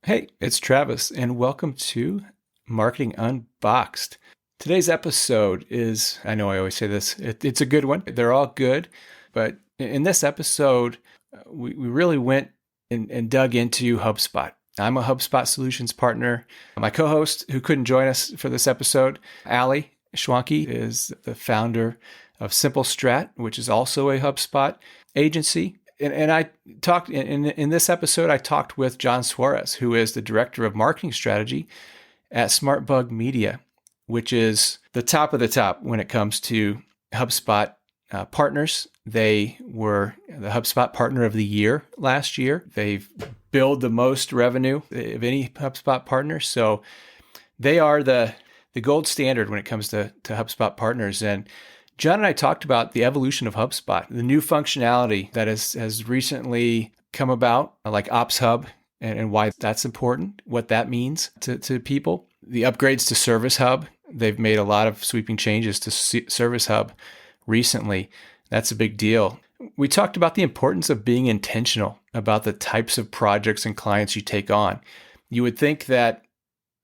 Hey, it's Travis, and welcome to Marketing Unboxed. Today's episode is, I know I always say this, it's a good one. They're all good, but in this episode, we really went and dug into HubSpot. I'm a HubSpot solutions partner. My co-host, who couldn't join us for this episode, Ali Schwanke, is the founder of Simple Strat, which is also a HubSpot agency. And I talked in this episode, I talked with John Suarez, who is the director of marketing strategy at SmartBug Media, which is the top of the top when it comes to HubSpot partners. They were the HubSpot Partner of the Year last year. They've billed the most revenue of any HubSpot partner. So they are the gold standard when it comes to HubSpot partners. And John and I talked about the evolution of HubSpot, the new functionality that has recently come about, like Ops Hub, and why that's important, what that means to people. The upgrades to Service Hub, they've made a lot of sweeping changes to Service Hub recently. That's a big deal. We talked about the importance of being intentional about the types of projects and clients you take on. You would think that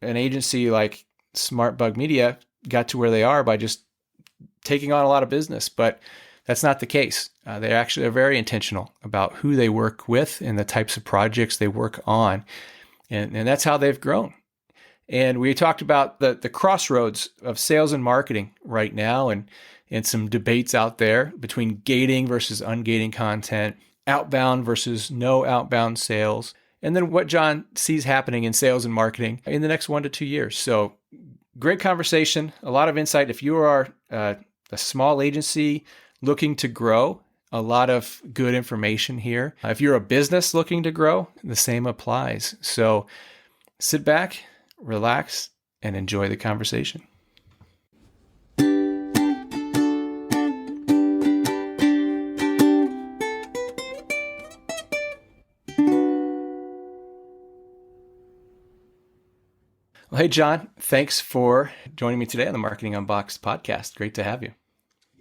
an agency like SmartBug Media got to where they are by just taking on a lot of business, but that's not the case. They actually are very intentional about who they work with and the types of projects they work on. And that's how they've grown. And we talked about the crossroads of sales and marketing right now and some debates out there between gating versus ungating content, outbound versus no outbound sales, and then what John sees happening in sales and marketing in the next 1 to 2 years. So great conversation, a lot of insight. If you are a small agency looking to grow, a lot of good information here. If you're a business looking to grow, the same applies. So sit back, relax, and enjoy the conversation. Well, hey, John, thanks for joining me today on the Marketing Unboxed podcast. Great to have you.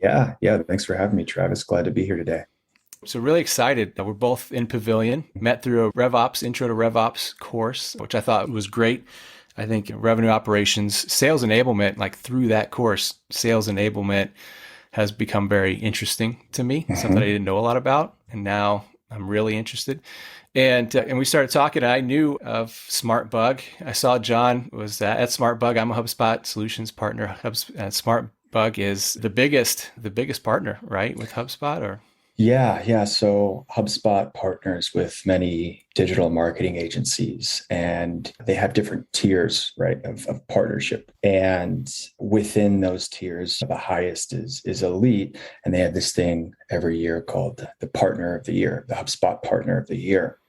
Yeah. Thanks for having me, Travis. Glad to be here today. So really excited that we're both in Pavilion, met through a RevOps, Intro to RevOps course, which I thought was great. I think revenue operations, sales enablement, like through that course, sales enablement has become very interesting to me, something I didn't know a lot about. And now I'm really interested. And we started talking, and I knew of SmartBug. I saw John was at SmartBug. I'm a HubSpot solutions partner. SmartBug is the biggest partner, right, with HubSpot, or? Yeah. So HubSpot partners with many digital marketing agencies, and they have different tiers, right, of partnership. And within those tiers, the highest is Elite, and they have this thing every year called the Partner of the Year, the HubSpot Partner of the Year.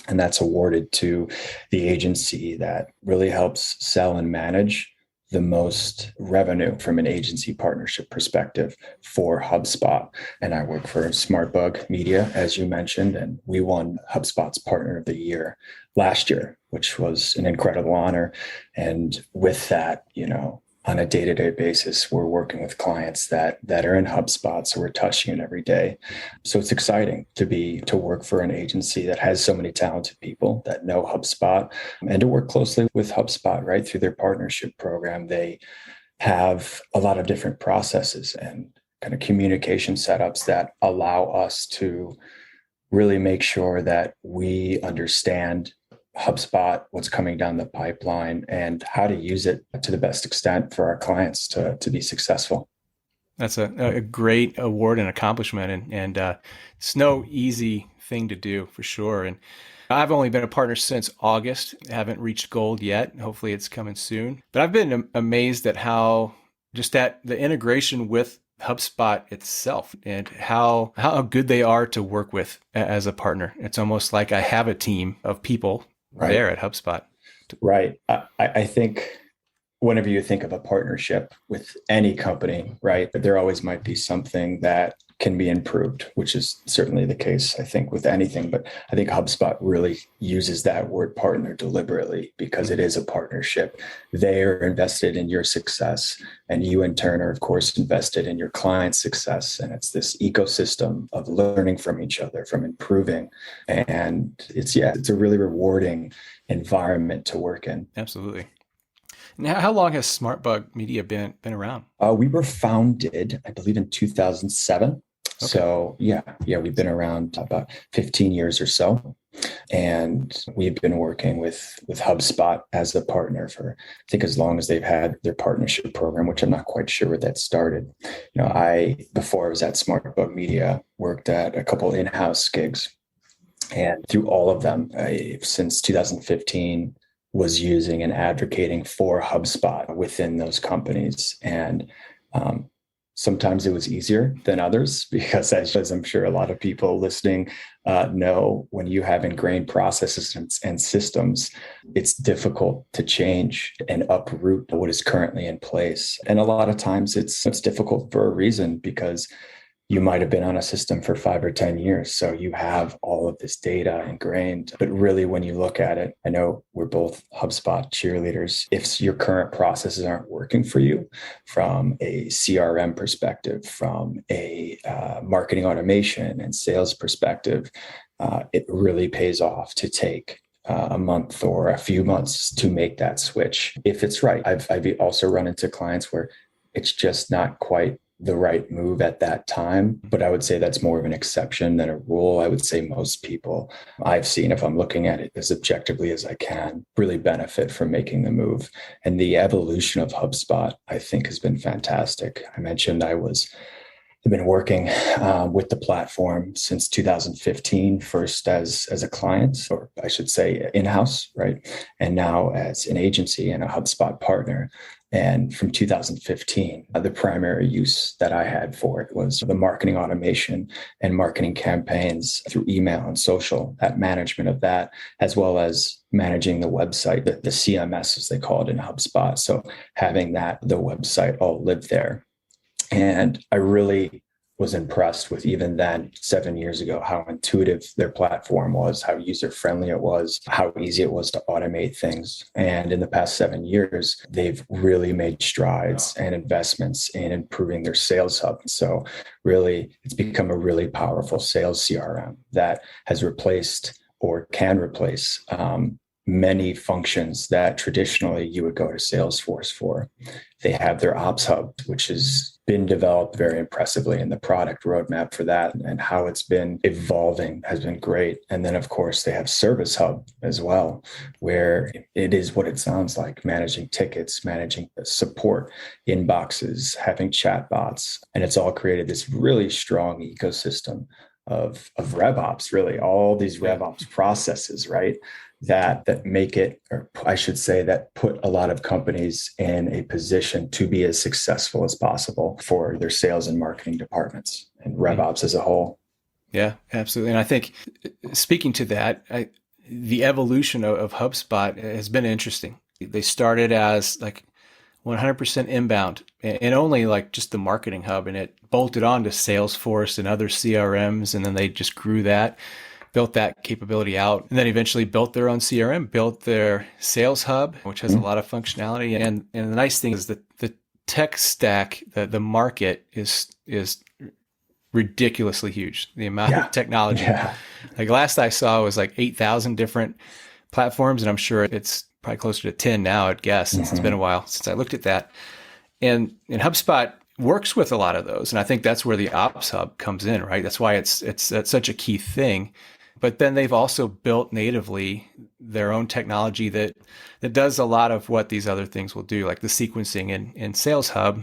And that's awarded to the agency that really helps sell and manage the most revenue from an agency partnership perspective for HubSpot. And I work for SmartBug Media, as you mentioned, and we won HubSpot's Partner of the Year last year, which was an incredible honor. And with that, on a day-to-day basis, we're working with clients that are in HubSpot, so we're touching it every day. So it's exciting to work for an agency that has so many talented people that know HubSpot, and to work closely with HubSpot, right, through their partnership program. They have a lot of different processes and kind of communication setups that allow us to really make sure that we understand HubSpot, what's coming down the pipeline, and how to use it to the best extent for our clients to be successful. That's a great award and accomplishment, and it's no easy thing to do for sure. And I've only been a partner since August, haven't reached gold yet. Hopefully it's coming soon. But I've been amazed at how just that the integration with HubSpot itself and how good they are to work with as a partner. It's almost like I have a team of people there at HubSpot. Right. I think whenever you think of a partnership with any company, right, there always might be something that can be improved, which is certainly the case, I think, with anything. But I think HubSpot really uses that word partner deliberately because it is a partnership. They are invested in your success, and you, in turn, are, of course, invested in your client's success. And it's this ecosystem of learning from each other, from improving. And it's a really rewarding environment to work in. Absolutely. Now, how long has SmartBug Media been around? We were founded, I believe, in 2007. Okay. So we've been around about 15 years or so. And we've been working with HubSpot as a partner for, I think, as long as they've had their partnership program, which I'm not quite sure where that started. Before I was at SmartBug Media, worked at a couple in-house gigs. And through all of them, since 2015, was using and advocating for HubSpot within those companies. And sometimes it was easier than others because, as I'm sure a lot of people listening know, when you have ingrained processes and systems, it's difficult to change and uproot what is currently in place. And a lot of times it's difficult for a reason, because you might have been on a system for 5 or 10 years. So you have all of this data ingrained. But really, when you look at it, I know we're both HubSpot cheerleaders. If your current processes aren't working for you from a CRM perspective, from a marketing automation and sales perspective, it really pays off to take a month or a few months to make that switch if it's right. I've also run into clients where it's just not quite the right move at that time. But I would say that's more of an exception than a rule. I would say most people I've seen, if I'm looking at it as objectively as I can, really benefit from making the move. And the evolution of HubSpot, I think, has been fantastic. I mentioned I've been working with the platform since 2015, first as a client, or I should say in-house, right? And now as an agency and a HubSpot partner. And from 2015, the primary use that I had for it was the marketing automation and marketing campaigns through email and social, that management of that, as well as managing the website, the CMS, as they call it in HubSpot. So having the website all live there. And I really was impressed with, even then, 7 years ago, how intuitive their platform was, how user-friendly it was, how easy it was to automate things. And in the past 7 years, they've really made strides and investments in improving their sales hub. So really, it's become a really powerful sales CRM that has replaced or can replace many functions that traditionally you would go to Salesforce for. They have their Ops Hub, which has been developed very impressively, and the product roadmap for that and how it's been evolving has been great. And then, of course, they have Service Hub as well, where it is what it sounds like, managing tickets, managing support, inboxes, having chatbots. And it's all created this really strong ecosystem of RevOps, really, all these RevOps processes, right? That make it, or I should say, that put a lot of companies in a position to be as successful as possible for their sales and marketing departments and RevOps as a whole. Yeah, absolutely. And I think, speaking to that, the evolution of HubSpot has been interesting. They started as like 100% inbound and only like just the marketing hub, and it bolted on to Salesforce and other CRMs. And then they just grew that, built that capability out, and then eventually built their own CRM, built their sales hub, which has a lot of functionality. And the nice thing is that the tech stack, the market is ridiculously huge. The amount of technology. Like last I saw was like 8,000 different platforms, and I'm sure it's probably closer to 10 now, I'd guess, since it's been a while since I looked at that. And HubSpot works with a lot of those. And I think that's where the Ops Hub comes in, right? That's why it's such a key thing. But then they've also built natively their own technology that does a lot of what these other things will do, like the sequencing in Sales Hub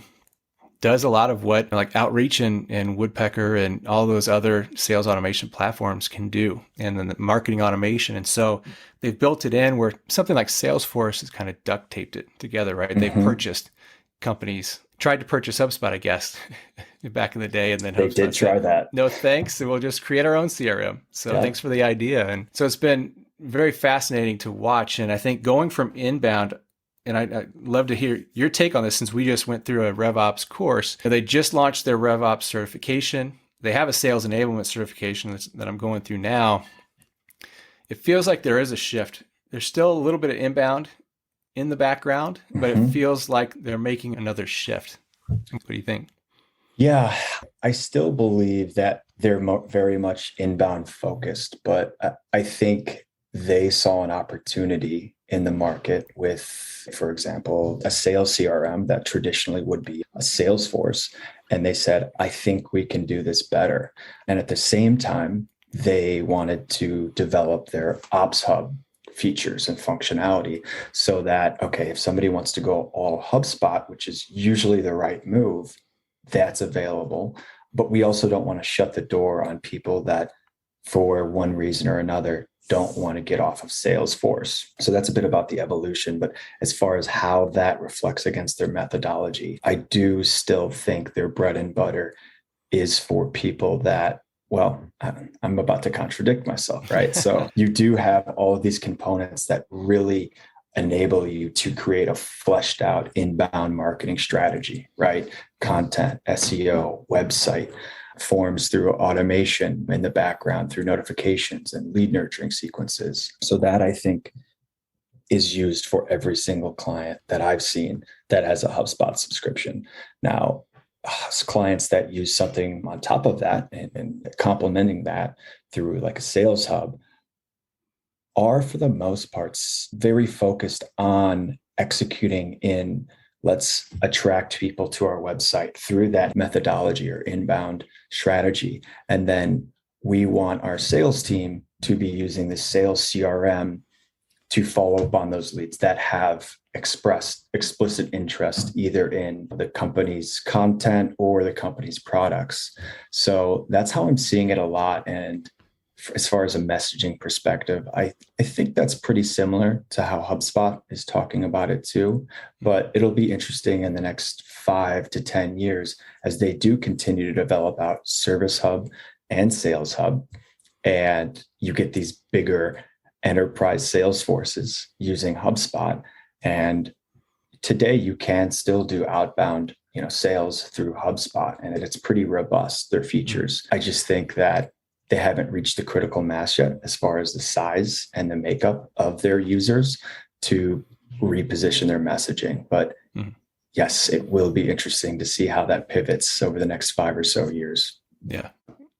does a lot of what like Outreach and Woodpecker and all those other sales automation platforms can do, and then the marketing automation. And so they've built it in where something like Salesforce has kind of duct taped it together, right? They've purchased companies, tried to purchase HubSpot, I guess, back in the day. And then they HubSpot did try that. No, thanks. We'll just create our own CRM. So thanks for the idea. And so it's been very fascinating to watch. And I think going from inbound, and I'd love to hear your take on this since we just went through a RevOps course. They just launched their RevOps certification. they have a sales enablement certification that I'm going through now. It feels like there is a shift. There's still a little bit of inbound in the background, but it feels like they're making another shift. What do you think? Yeah, I still believe that they're very much inbound focused, but I think they saw an opportunity in the market with, for example, a sales CRM that traditionally would be a Salesforce. And they said, I think we can do this better. And at the same time, they wanted to develop their Ops Hub features and functionality so that, okay, if somebody wants to go all HubSpot, which is usually the right move, that's available. But we also don't want to shut the door on people that, for one reason or another, don't want to get off of Salesforce. So that's a bit about the evolution. But as far as how that reflects against their methodology, I do still think their bread and butter is for people that, well, I'm about to contradict myself, right? So you do have all of these components that really enable you to create a fleshed out inbound marketing strategy, right? Content, SEO, website, forms through automation in the background, through notifications and lead nurturing sequences. So that, I think, is used for every single client that I've seen that has a HubSpot subscription. Now, clients that use something on top of that and complementing that through like a sales hub are, for the most part, very focused on executing in, let's attract people to our website through that methodology or inbound strategy. And then we want our sales team to be using the sales CRM to follow up on those leads that have expressed explicit interest either in the company's content or the company's products. So that's how I'm seeing it a lot. And as far as a messaging perspective, I think that's pretty similar to how HubSpot is talking about it too. But it'll be interesting in the next 5 to 10 years as they do continue to develop out Service Hub and Sales Hub. And you get these bigger enterprise sales forces using HubSpot. And today you can still do outbound, sales through HubSpot, and it's pretty robust, their features. I just think that they haven't reached the critical mass yet as far as the size and the makeup of their users to reposition their messaging. But yes, it will be interesting to see how that pivots over the next 5 or so years. Yeah.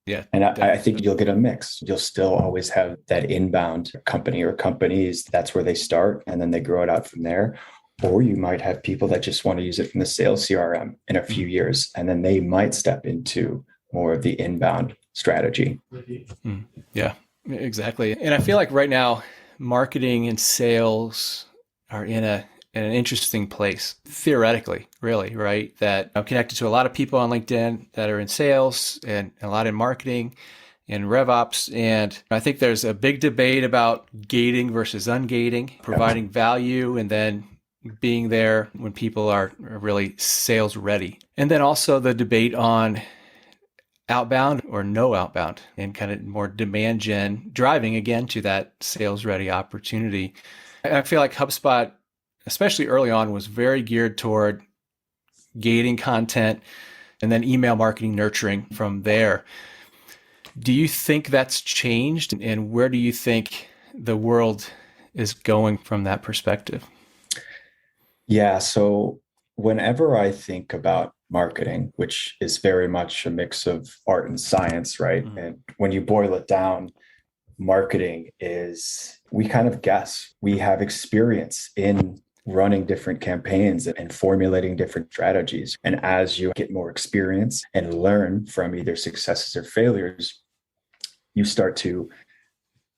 Yeah. And I think you'll get a mix. You'll still always have that inbound company or companies. That's where they start and then they grow it out from there. Or you might have people that just want to use it from the sales CRM in a few years, and then they might step into more of the inbound strategy. Yeah, exactly. And I feel like right now, marketing and sales are in an interesting place, theoretically, really, right? That I'm connected to a lot of people on LinkedIn that are in sales and a lot in marketing and RevOps. And I think there's a big debate about gating versus ungating, providing value, and then being there when people are really sales ready. And then also the debate on outbound or no outbound and kind of more demand gen, driving again to that sales ready opportunity. I feel like HubSpot, especially early on, was very geared toward gating content and then email marketing nurturing from there. Do you think that's changed, and where do you think the world is going from that perspective? Yeah, so whenever I think about marketing, which is very much a mix of art and science, right? And when you boil it down, marketing is, we kind of guess. We have experience in running different campaigns and formulating different strategies. And as you get more experience and learn from either successes or failures, you start to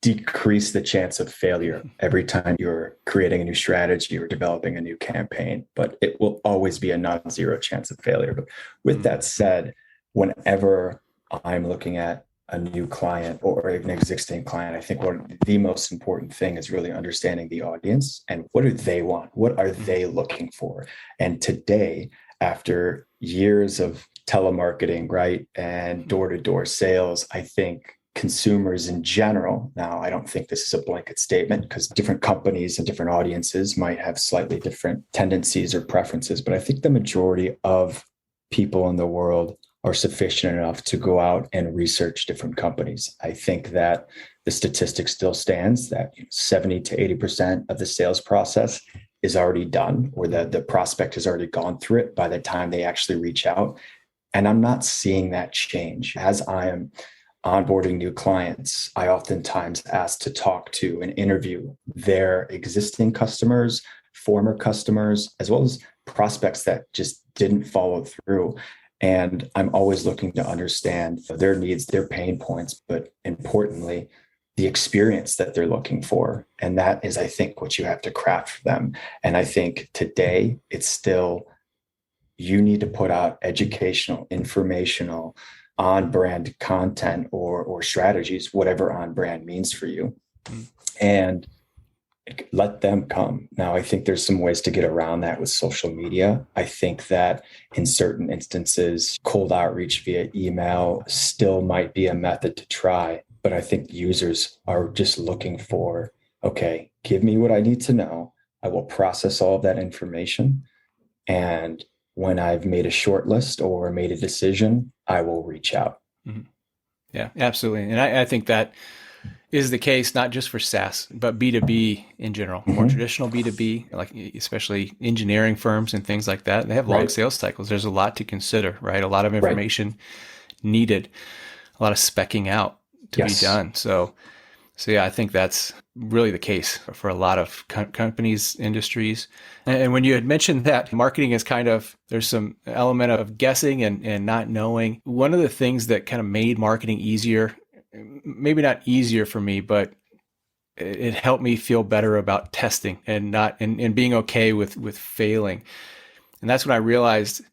decrease the chance of failure every time you're creating a new strategy or developing a new campaign, but it will always be a non-zero chance of failure. But with that said, whenever I'm looking at a new client or an existing client, I think the most important thing is really understanding the audience and what do they want? What are they looking for? And today, after years of telemarketing, right, and door-to-door sales, I think consumers in general, now I don't think this is a blanket statement because different companies and different audiences might have slightly different tendencies or preferences, but I think the majority of people in the world are sufficient enough to go out and research different companies. I think that the statistic still stands that 70 to 80% of the sales process is already done, or the prospect has already gone through it by the time they actually reach out. And I'm not seeing that change. As I am onboarding new clients, I oftentimes ask to talk to and interview their existing customers, former customers, as well as prospects that just didn't follow through. And I'm always looking to understand their needs, their pain points, but importantly, the experience that they're looking for. And that is, I think, what you have to craft for them. And I think today it's still, you need to put out educational, informational, on brand content or strategies, whatever on brand means for you. And let them come. Now, I think there's some ways to get around that with social media. I think that in certain instances, cold outreach via email still might be a method to try. But I think users are just looking for, okay, give me what I need to know. I will process all of that information. And when I've made a short list or made a decision, I will reach out. Mm-hmm. Yeah, absolutely. And I think that is the case, not just for SaaS, but B2B in general, more traditional B2B, like especially engineering firms and things like that. They have long sales cycles. There's a lot to consider, right? A lot of information needed, a lot of speccing out to be done. So yeah, I think that's really the case for a lot of companies, industries. And when you had mentioned that marketing is kind of, there's some element of guessing and not knowing. One of the things that kind of made marketing easier, maybe not easier for me, but it helped me feel better about testing and being okay with failing. And that's when I realized,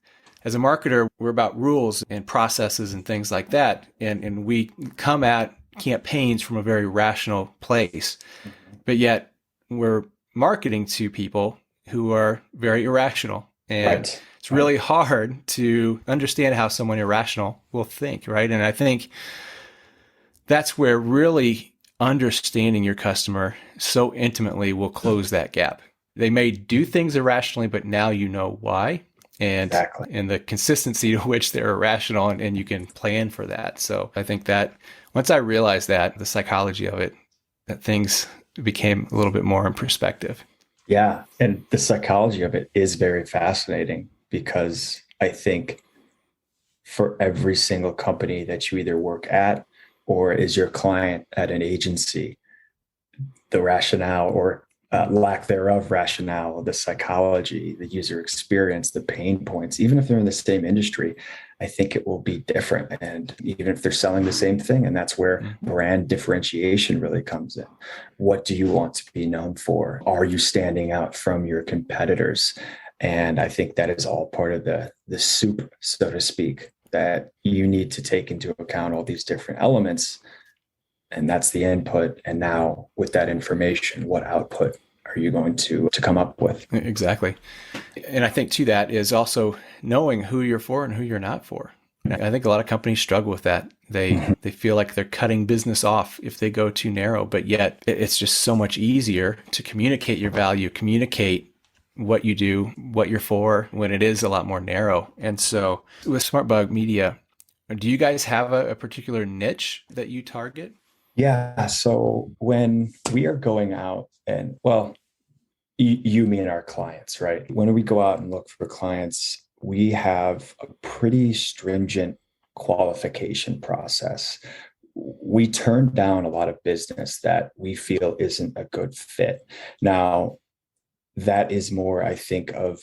as a marketer, we're about rules and processes and things like that. And we come at campaigns from a very rational place, but yet we're marketing to people who are very irrational. And it's really hard to understand how someone irrational will think, right? And I think that's where really understanding your customer so intimately will close that gap. They may do things irrationally, but now you know why. And the consistency to which they're irrational, and you can plan for that. So I think that once I realized that, the psychology of it, that things became a little bit more in perspective. Yeah. And the psychology of it is very fascinating, because I think for every single company that you either work at or is your client at an agency, the rationale or lack thereof rationale, the psychology, the user experience, the pain points, even if they're in the same industry, I think it will be different. And even if they're selling the same thing, and that's where brand differentiation really comes in. What do you want to be known for? Are you standing out from your competitors? And I think that is all part of the soup, so to speak, that you need to take into account all these different elements. And that's the input. And now with that information, what output are you going to come up with? Exactly. And I think to that is also knowing who you're for and who you're not for. And I think a lot of companies struggle with that. They feel like they're cutting business off if they go too narrow, but yet it's just so much easier to communicate your value, communicate what you do, what you're for, when it is a lot more narrow. And so with SmartBug Media, do you guys have a particular niche that you target? Yeah. So when we are going out and, well, you mean our clients, right? When we go out and look for clients, we have a pretty stringent qualification process. We turn down a lot of business that we feel isn't a good fit. Now, that is more, I think, of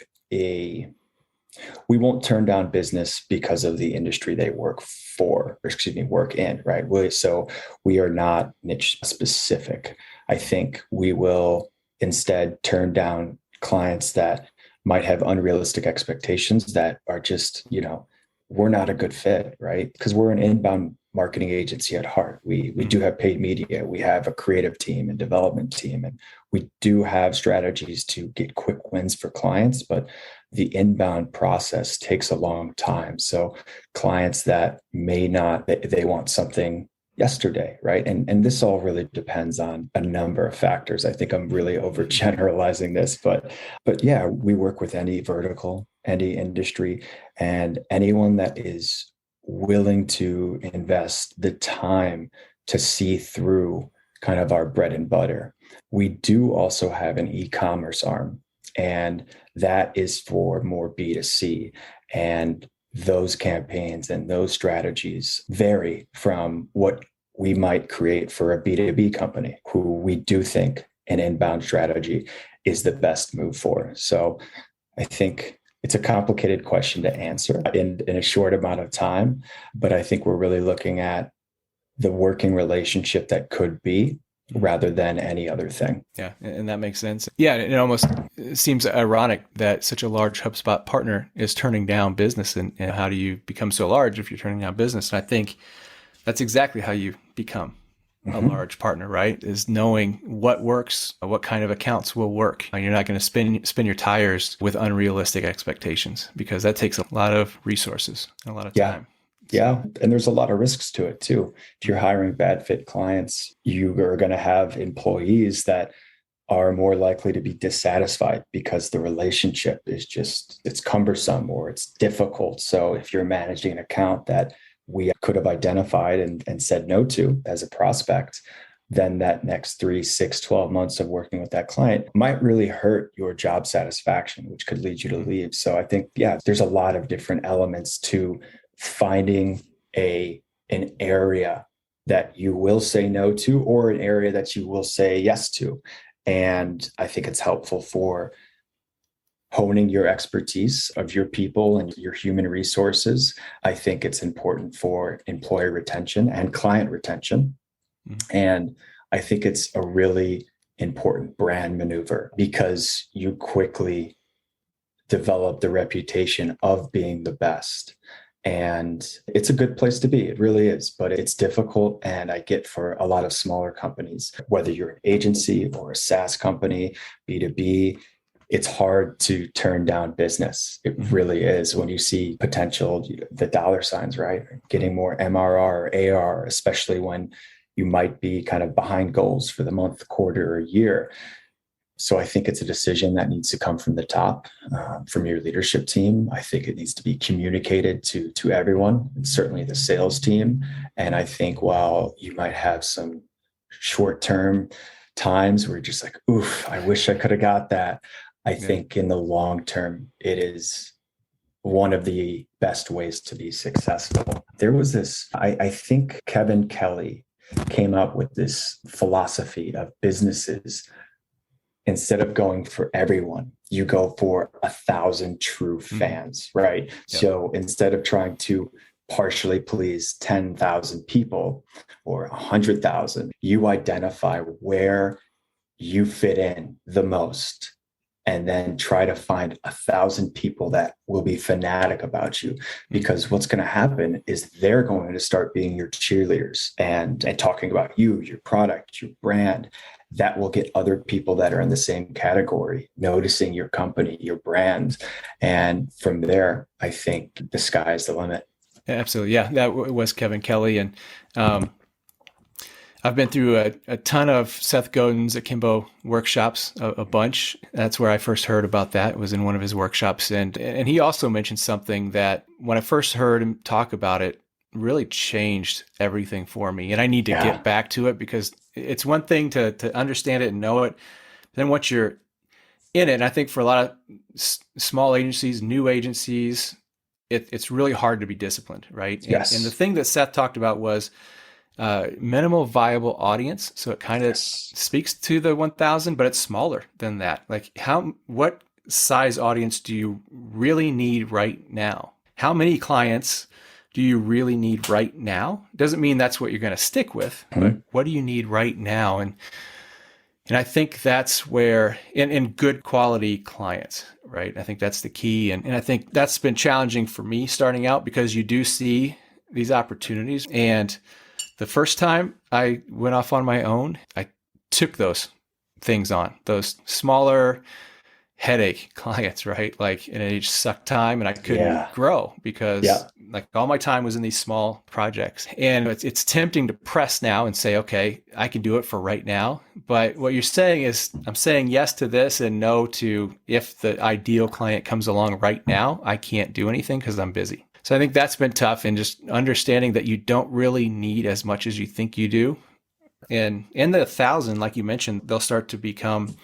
we won't turn down business because of the industry they work for, work in, right? So we are not niche specific. I think we will instead turn down clients that might have unrealistic expectations that are just, we're not a good fit, right? Because we're an inbound marketing agency at heart. We do have paid media. We have a creative team and development team, and we do have strategies to get quick wins for clients, but the inbound process takes a long time. So clients that may not, they want something yesterday, right? And this all really depends on a number of factors. I think I'm really overgeneralizing this, but yeah, we work with any vertical, any industry, and anyone that is willing to invest the time to see through kind of our bread and butter. We do also have an e-commerce arm, and that is for more B2C. And those campaigns and those strategies vary from what we might create for a B2B company who we do think an inbound strategy is the best move for. So I think it's a complicated question to answer in a short amount of time, but I think we're really looking at the working relationship that could be rather than any other thing. Yeah, and that makes sense. Yeah, it almost seems ironic that such a large HubSpot partner is turning down business. And how do you become so large if you're turning down business? And I think that's exactly how you become a large partner, right? Is knowing what works, what kind of accounts will work. You're not going to spin your tires with unrealistic expectations, because that takes a lot of resources and a lot of time. Yeah. And there's a lot of risks to it too. If you're hiring bad fit clients, you are going to have employees that are more likely to be dissatisfied because the relationship is it's cumbersome or it's difficult. So if you're managing an account that we could have identified and said no to as a prospect, then that next 3, 6, 12 months of working with that client might really hurt your job satisfaction, which could lead you to leave. So I think, there's a lot of different elements to finding an area that you will say no to, or an area that you will say yes to. And I think it's helpful for honing your expertise of your people and your human resources. I think it's important for employee retention and client retention. And I think it's a really important brand maneuver, because you quickly develop the reputation of being the best. And it's a good place to be. It really is, but it's difficult. And I get for a lot of smaller companies, whether you're an agency or a SaaS company, B2B, it's hard to turn down business. It really is. When you see potential, the dollar signs, right? Getting more MRR or AR, especially when you might be kind of behind goals for the month, quarter, or year. So I think it's a decision that needs to come from the top, from your leadership team. I think it needs to be communicated to everyone, and certainly the sales team. And I think while you might have some short-term times where you're just like, oof, I wish I could have got that. I think in the long term, it is one of the best ways to be successful. There was this, I think Kevin Kelly came up with this philosophy of businesses. Instead of going for everyone, you go for 1,000 true fans, right? Yep. So instead of trying to partially please 10,000 people or 100,000, you identify where you fit in the most, and then try to find 1,000 people that will be fanatic about you. Because what's going to happen is they're going to start being your cheerleaders and talking about you, your product, your brand. That will get other people that are in the same category noticing your company, your brand. And from there, I think the sky is the limit. Absolutely. Yeah, that was Kevin Kelly. And I've been through a ton of Seth Godin's Akimbo workshops, a bunch. That's where I first heard about that. It was in one of his workshops. And he also mentioned something that when I first heard him talk about it, really changed everything for me. And I need to get back to it, because it's one thing to understand it and know it. Then once you're in it, and I think for a lot of small agencies, new agencies, it's really hard to be disciplined, right? Yes. And the thing that Seth talked about was minimal viable audience. So it kind of speaks to the 1,000, but it's smaller than that. Like what size audience do you really need right now? How many clients do you really need right now? Doesn't mean that's what you're going to stick with, but what do you need right now? And I think that's where, in good quality clients, right? I think that's the key. And I think that's been challenging for me starting out, because you do see these opportunities. And the first time I went off on my own, I took those things on, those smaller headache clients, right? Like, and it just sucked time, and I couldn't grow because like all my time was in these small projects. And it's tempting to press now and say, okay, I can do it for right now. But what you're saying is, I'm saying yes to this and no to, if the ideal client comes along right now, I can't do anything because I'm busy. So I think that's been tough, and just understanding that you don't really need as much as you think you do. And in the 1,000, like you mentioned, they'll start to become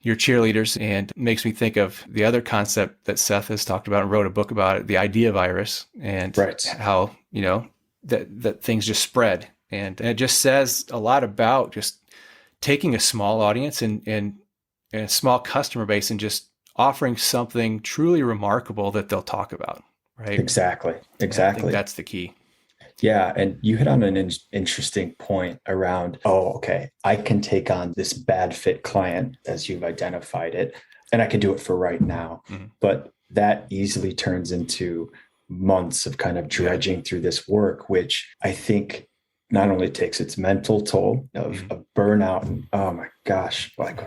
your cheerleaders. And it makes me think of the other concept that Seth has talked about and wrote a book about it, the idea virus, and how, that things just spread. And it just says a lot about just taking a small audience and a small customer base and just offering something truly remarkable that they'll talk about. Right. Exactly. I think that's the key. Yeah. And you hit on an interesting point around, okay, I can take on this bad fit client as you've identified it, and I can do it for right now. Mm-hmm. But that easily turns into months of kind of dredging through this work, which I think not only takes its mental toll of burnout and, oh my gosh, like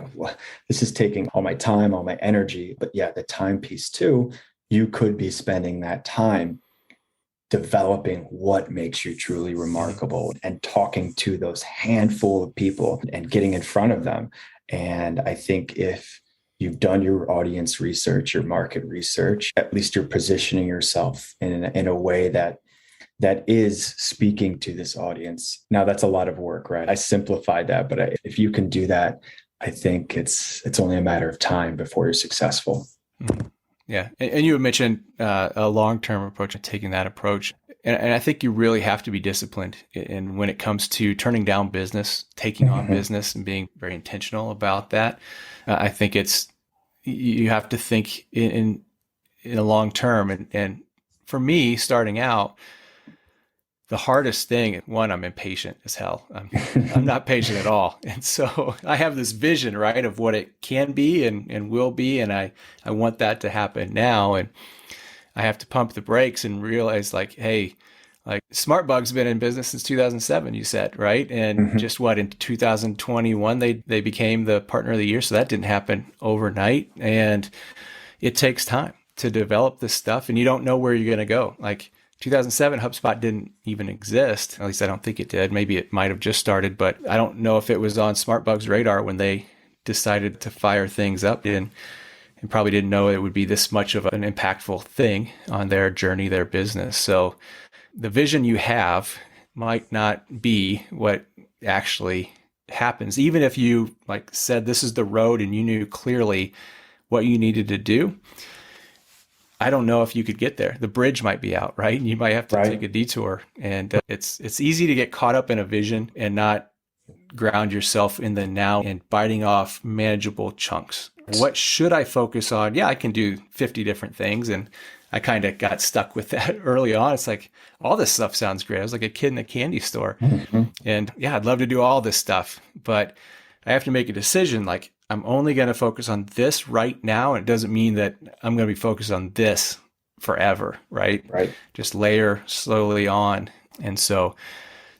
this is taking all my time, all my energy, but the time piece too. You could be spending that time developing what makes you truly remarkable and talking to those handful of people and getting in front of them. And I think if you've done your audience research, your market research, at least you're positioning yourself in a way that is speaking to this audience. Now that's a lot of work, right? I simplified that, but if you can do that, I think it's only a matter of time before you're successful. Mm-hmm. Yeah. And you had mentioned a long-term approach and taking that approach. And I think you really have to be disciplined. And when it comes to turning down business, taking on business and being very intentional about that, I think you have to think in a long term. And for me, starting out, the hardest thing, one, I'm impatient as hell. I'm not patient at all. And so I have this vision, right, of what it can be and will be. And I want that to happen now. And I have to pump the brakes and realize hey, SmartBug's been in business since 2007, you said, right? And just in 2021, they became the partner of the year. So that didn't happen overnight. And it takes time to develop this stuff. And you don't know where you're going to go. 2007, HubSpot didn't even exist. At least I don't think it did. Maybe it might have just started, but I don't know if it was on SmartBug's radar when they decided to fire things up and probably didn't know it would be this much of an impactful thing on their journey, their business. So the vision you have might not be what actually happens. Even if you said this is the road and you knew clearly what you needed to do, I don't know if you could get there. The bridge might be out, right? And you might have to take a detour. And it's easy to get caught up in a vision and not ground yourself in the now and biting off manageable chunks. What should I focus on? Yeah, I can do 50 different things. And I kind of got stuck with that early on. It's all this stuff sounds great. I was like a kid in a candy store. And I'd love to do all this stuff, but I have to make a decision. I'm only going to focus on this right now. And it doesn't mean that I'm going to be focused on this forever, right? Right. Just layer slowly on. And so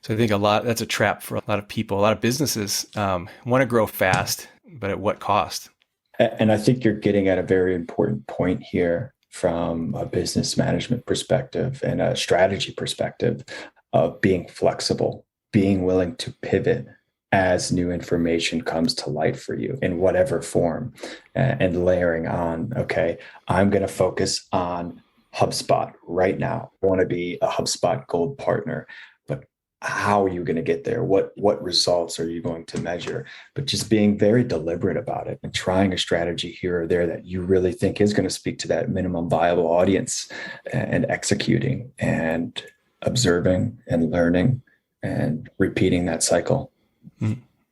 I think that's a trap for a lot of people. A lot of businesses want to grow fast, but at what cost? And I think you're getting at a very important point here from a business management perspective and a strategy perspective of being flexible, being willing to pivot as new information comes to light for you in whatever form, and layering on, okay, I'm going to focus on HubSpot right now. I want to be a HubSpot Gold partner, but how are you going to get there? What results are you going to measure? But just being very deliberate about it and trying a strategy here or there that you really think is going to speak to that minimum viable audience, and executing and observing and learning and repeating that cycle.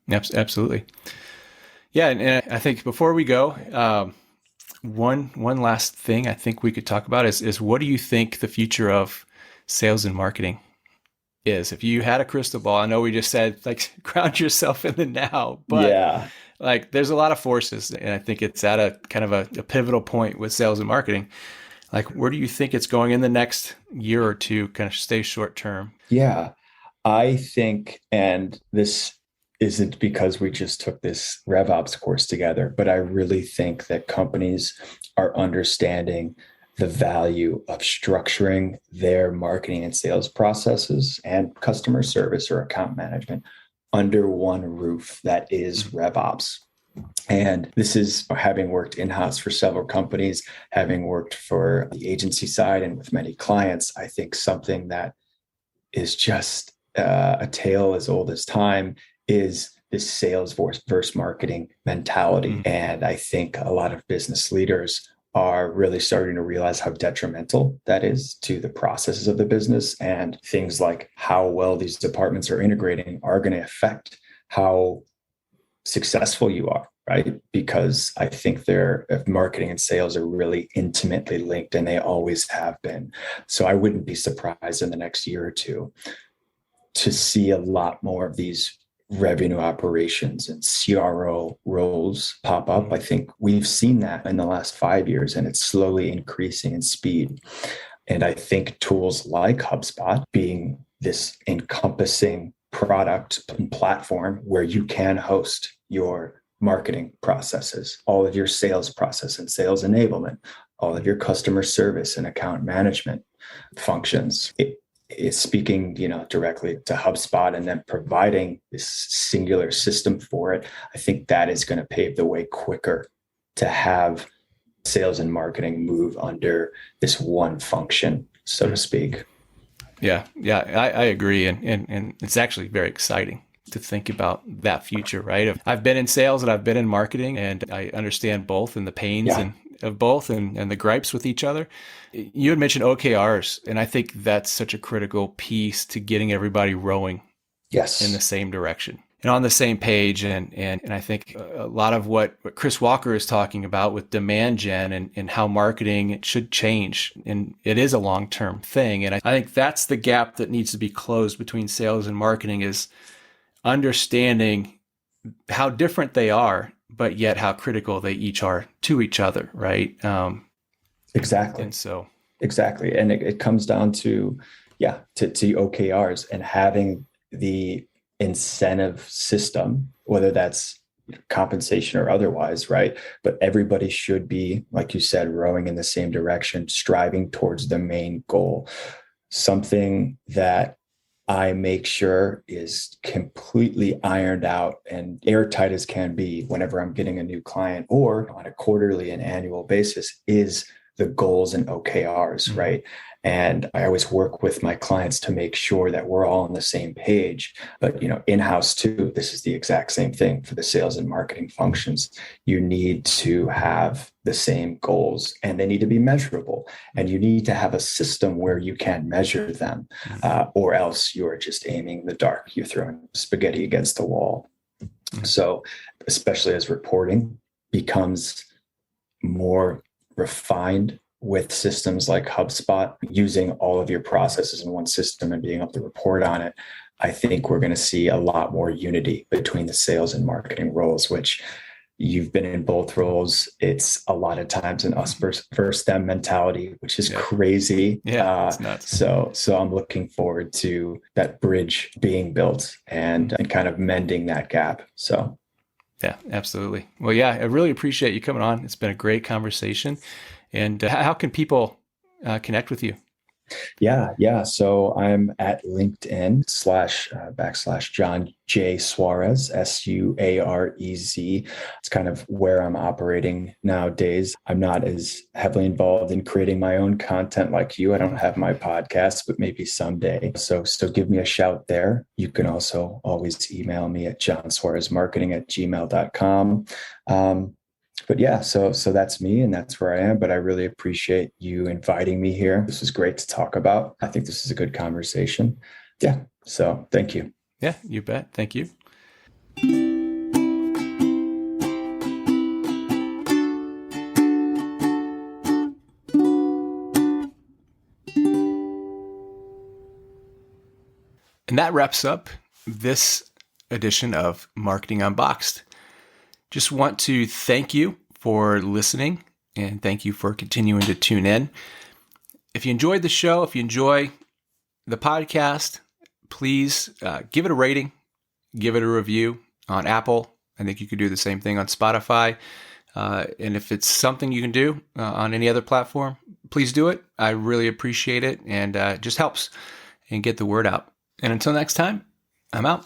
Absolutely. Yeah. And I think before we go, one last thing I think we could talk about is what do you think the future of sales and marketing is? If you had a crystal ball, I know we just said ground yourself in the now, but there's a lot of forces, and I think it's at a kind of a pivotal point with sales and marketing. Where do you think it's going in the next year or two? Kind of stay short term. Yeah, I think, and this isn't because we just took this RevOps course together, but I really think that companies are understanding the value of structuring their marketing and sales processes and customer service or account management under one roof that is RevOps. And this is having worked in-house for several companies, having worked for the agency side and with many clients. I think something that is just a tale as old as time is this sales versus marketing mentality. And I think a lot of business leaders are really starting to realize how detrimental that is to the processes of the business, and things like how well these departments are integrating are going to affect how successful you are, right? Because I think marketing and sales are really intimately linked, and they always have been. So I wouldn't be surprised in the next year or two to see a lot more of these revenue operations and CRO roles pop up. I think we've seen that in the last 5 years, and it's slowly increasing in speed. And I think tools like HubSpot, being this encompassing product and platform where you can host your marketing processes, all of your sales process and sales enablement, all of your customer service and account management functions, it's speaking, directly to HubSpot and then providing this singular system for it. I think that is going to pave the way quicker to have sales and marketing move under this one function, so to speak. Yeah, I agree. And it's actually very exciting to think about that future, right? I've been in sales and I've been in marketing, and I understand both and the pains of both and the gripes with each other. You had mentioned OKRs, and I think that's such a critical piece to getting everybody rowing in the same direction and on the same page. And I think a lot of what Chris Walker is talking about with demand gen and how marketing should change. And it is a long-term thing. And I think that's the gap that needs to be closed between sales and marketing, is understanding how different they are, but yet how critical they each are to each other, right? Exactly. And so. Exactly. And it comes down to OKRs and having the incentive system, whether that's compensation or otherwise, right? But everybody should be, like you said, rowing in the same direction, striving towards the main goal. Something that I make sure is completely ironed out and airtight as can be whenever I'm getting a new client, or on a quarterly and annual basis, is the goals and OKRs, right? And I always work with my clients to make sure that we're all on the same page. But, in-house too, this is the exact same thing for the sales and marketing functions. You need to have the same goals, and they need to be measurable. And you need to have a system where you can measure them, or else you're just aiming in the dark. You're throwing spaghetti against the wall. So, especially as reporting becomes more refined with systems like HubSpot, using all of your processes in one system and being able to report on it, I think we're going to see a lot more unity between the sales and marketing roles, which you've been in both roles. It's a lot of times an us versus them mentality, which is crazy. Yeah, it's nuts. So I'm looking forward to that bridge being built and kind of mending that gap. So. Yeah, absolutely. Well, yeah, I really appreciate you coming on. It's been a great conversation. And how can people connect with you? Yeah. So I'm at LinkedIn / John J. Suarez, Suarez. It's kind of where I'm operating nowadays. I'm not as heavily involved in creating my own content like you. I don't have my podcast, but maybe someday. So give me a shout there. You can also always email me at johnsuarezmarketing@gmail.com. But yeah, so that's me, and that's where I am. But I really appreciate you inviting me here. This is great to talk about. I think this is a good conversation. Yeah. So thank you. Yeah, you bet. Thank you. And that wraps up this edition of Marketing Unboxed. Just want to thank you for listening, and thank you for continuing to tune in. If you enjoyed the show, if you enjoy the podcast, please give it a rating, give it a review on Apple. I think you could do the same thing on Spotify. And if it's something you can do on any other platform, please do it. I really appreciate it, and it just helps and get the word out. And until next time, I'm out.